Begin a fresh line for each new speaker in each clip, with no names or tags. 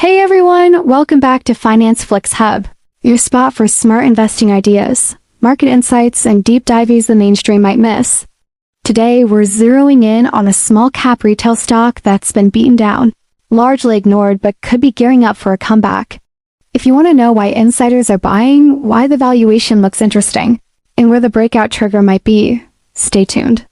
Hey everyone, welcome back to Finance Flicks Hub, your spot for smart investing ideas, market insights, and deep dives the mainstream might miss. Today, we're zeroing in on a small cap retail stock that's been beaten down, largely ignored, but could be gearing up for a comeback. If you want to know why insiders are buying, why the valuation looks interesting, and where the breakout trigger might be, stay tuned.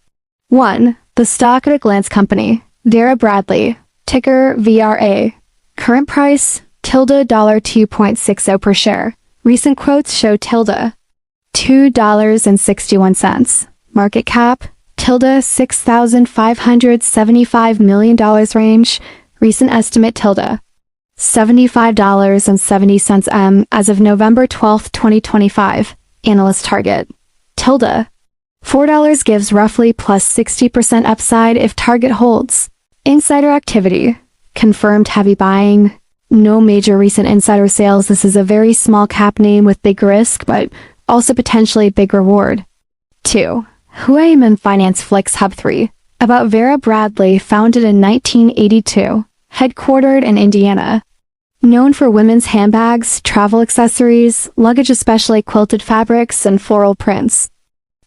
1. The stock at a glance company, Vera Bradley, ticker VRA. Current price, $2.60 per share. Recent quotes show $2.61. Market cap, $6,575 million range. Recent estimate, $75.70 as of November 12, 2025. Analyst target, $4 gives roughly plus 60% upside if target holds. Insider activity. Confirmed heavy buying. No major recent insider sales. This is a very small cap name with big risk, but also potentially big reward. 2. Who I am in Finance Flicks Hub 3. About Vera Bradley, founded in 1982, headquartered in Indiana. Known for women's handbags, travel accessories, luggage, especially quilted fabrics, and floral prints.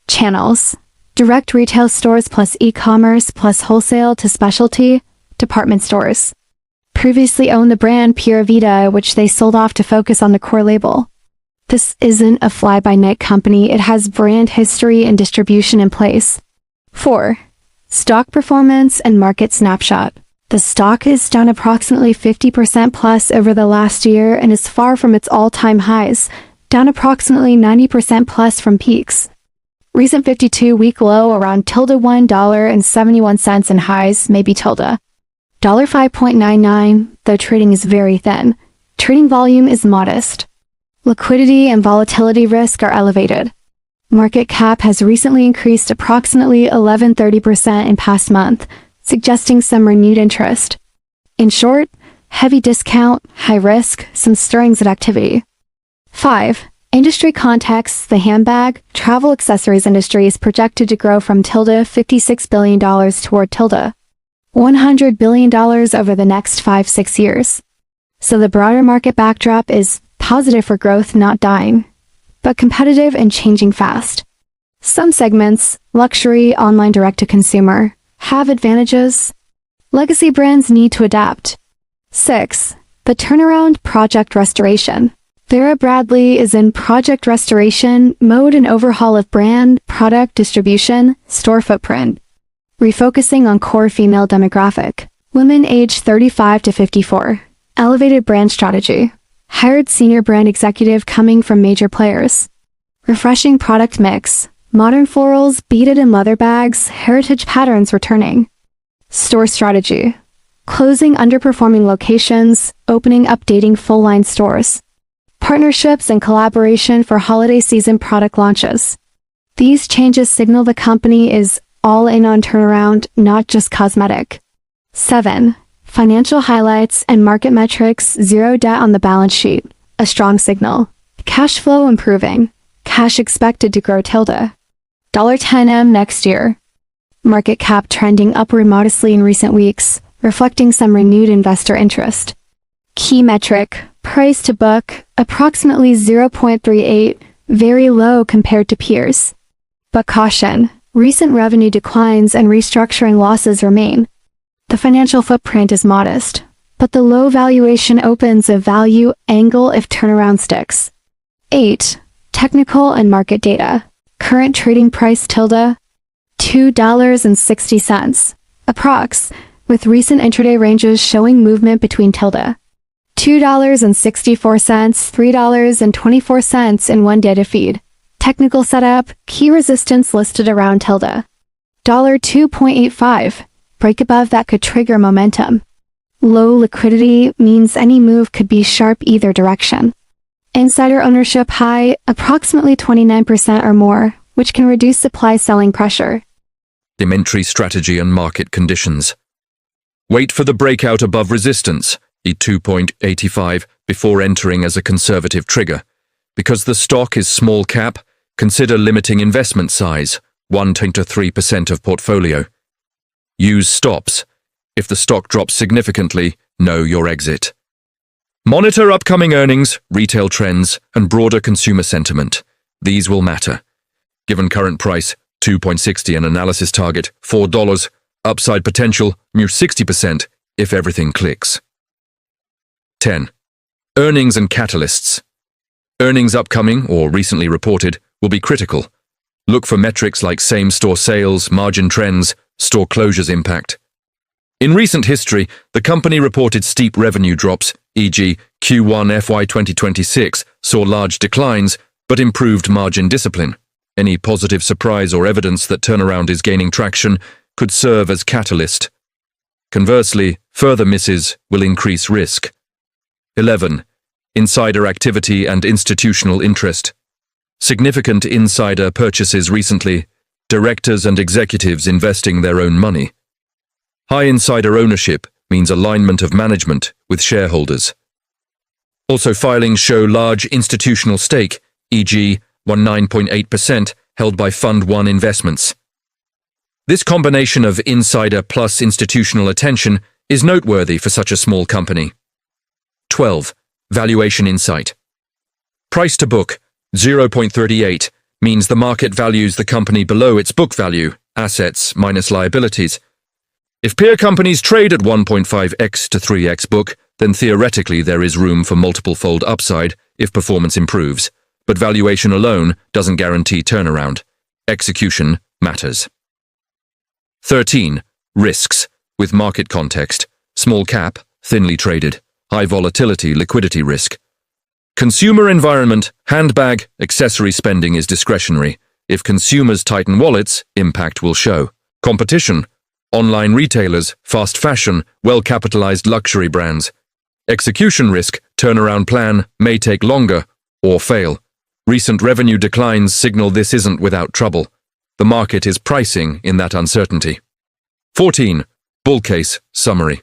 Channels. Direct retail stores plus e-commerce plus wholesale to specialty department stores. Previously owned the brand Pura Vida, which they sold off to focus on the core label. This isn't a fly-by-night company. It has brand history and distribution in place. 4. Stock performance and market snapshot. The stock is down approximately 50% plus over the last year and is far from its all-time highs, down approximately 90% plus from peaks. Recent 52-week low around $1.71 and highs maybe $5.99, though trading is very thin. Trading volume is modest. Liquidity and volatility risk are elevated. Market cap has recently increased approximately 11-30% in past month, suggesting some renewed interest. In short, heavy discount, high risk, some stirrings of activity. 5. Industry context. The handbag, travel accessories industry is projected to grow from $56 billion toward $100 billion over the next 5-6 years. So the broader market backdrop is positive for growth, not dying, but competitive and changing fast. Some segments, luxury, online direct-to-consumer, have advantages. Legacy brands need to adapt. 6. The turnaround. Project restoration. Vera Bradley is in project restoration mode and overhaul of brand, product distribution, store footprint. Refocusing on core female demographic. Women aged 35 to 54. Elevated brand strategy. Hired senior brand executive coming from major players. Refreshing product mix. Modern florals, beaded and leather bags, heritage patterns returning. Store strategy. Closing underperforming locations, opening updating full-line stores. Partnerships and collaboration for holiday season product launches. These changes signal the company is all in on turnaround, not just cosmetic. 7. Financial highlights and market metrics. Zero debt on the balance sheet, a strong signal. Cash flow improving. Cash expected to grow $10M next year. Market cap trending upward modestly in recent weeks, reflecting some renewed investor interest. Key metric, price to book, approximately 0.38, very low compared to peers. But caution. Recent revenue declines and restructuring losses remain. The financial footprint is modest, but the low valuation opens a value angle if turnaround sticks. 8. Technical and market data. Current trading price $2.60. Approx, with recent intraday ranges showing movement between $2.64, $3.24 in one data feed. Technical setup, key resistance listed around $2.85. Break above that could trigger momentum. Low liquidity means any move could be sharp either direction. Insider ownership high, approximately 29% or more, which can reduce supply selling pressure.
Entry strategy and market conditions. Wait for the breakout above resistance, E2.85, before entering as a conservative trigger. Because the stock is small cap, consider limiting investment size, 1-3% of portfolio. Use stops. If the stock drops significantly, know your exit. Monitor upcoming earnings, retail trends, and broader consumer sentiment. These will matter. Given current price, 2.60 and analysis target, $4, upside potential, near 60% if everything clicks. 10. Earnings and catalysts. Earnings upcoming or recently reported will be critical. Look for metrics like same-store sales, margin trends, store closures impact. In recent history, the company reported steep revenue drops, e.g. Q1 FY 2026 saw large declines, but improved margin discipline. Any positive surprise or evidence that turnaround is gaining traction could serve as catalyst. Conversely, further misses will increase risk. 11. Insider activity and institutional interest. Significant insider purchases recently, directors and executives investing their own money. High insider ownership means alignment of management with shareholders. Also, filings show large institutional stake, e.g. 19.8% held by Fund 1 investments. This combination of insider plus institutional attention is noteworthy for such a small company. 12. Valuation insight. Price to book, 0.38, means the market values the company below its book value, assets minus liabilities. If peer companies trade at 1.5x to 3x book, then theoretically there is room for multiple-fold upside if performance improves, but valuation alone doesn't guarantee turnaround. Execution matters. 13. Risks, with market context, small cap, thinly traded, high volatility, liquidity risk. Consumer environment, handbag, accessory spending is discretionary. If consumers tighten wallets, impact will show. Competition, online retailers, fast fashion, well-capitalized luxury brands. Execution risk, turnaround plan, may take longer or fail. Recent revenue declines signal this isn't without trouble. The market is pricing in that uncertainty. 14. Bull case summary.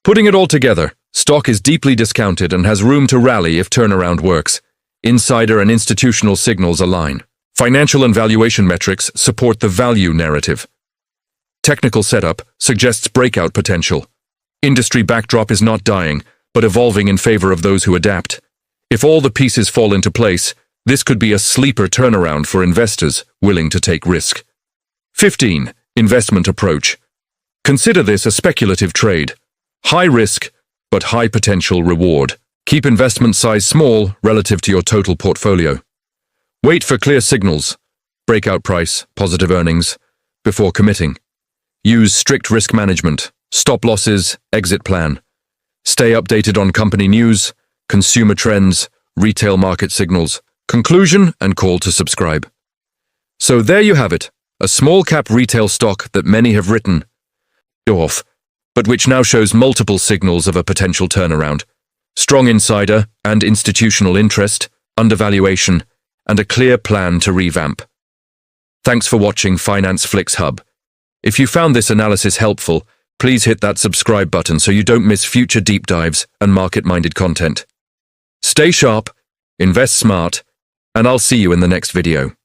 Putting it all together, stock is deeply discounted and has room to rally if turnaround works. Insider and institutional signals align. Financial and valuation metrics support the value narrative. Technical setup suggests breakout potential. Industry backdrop is not dying, but evolving in favor of those who adapt. If all the pieces fall into place, this could be a sleeper turnaround for investors willing to take risk. 15. Investment approach. Consider this a speculative trade. High risk, but high potential reward. Keep investment size small relative to your total portfolio. Wait for clear signals, breakout price, positive earnings, before committing. Use strict risk management, stop losses, exit plan. Stay updated on company news, consumer trends, retail market signals. Conclusion and call to subscribe. So there you have it, a small cap retail stock that many have written off, but which now shows multiple signals of a potential turnaround. Strong insider and institutional interest, undervaluation, and a clear plan to revamp. Thanks for watching Finance Flicks Hub. If you found this analysis helpful, please hit that subscribe button so you don't miss future deep dives and market-minded content. Stay sharp, invest smart, and I'll see you in the next video.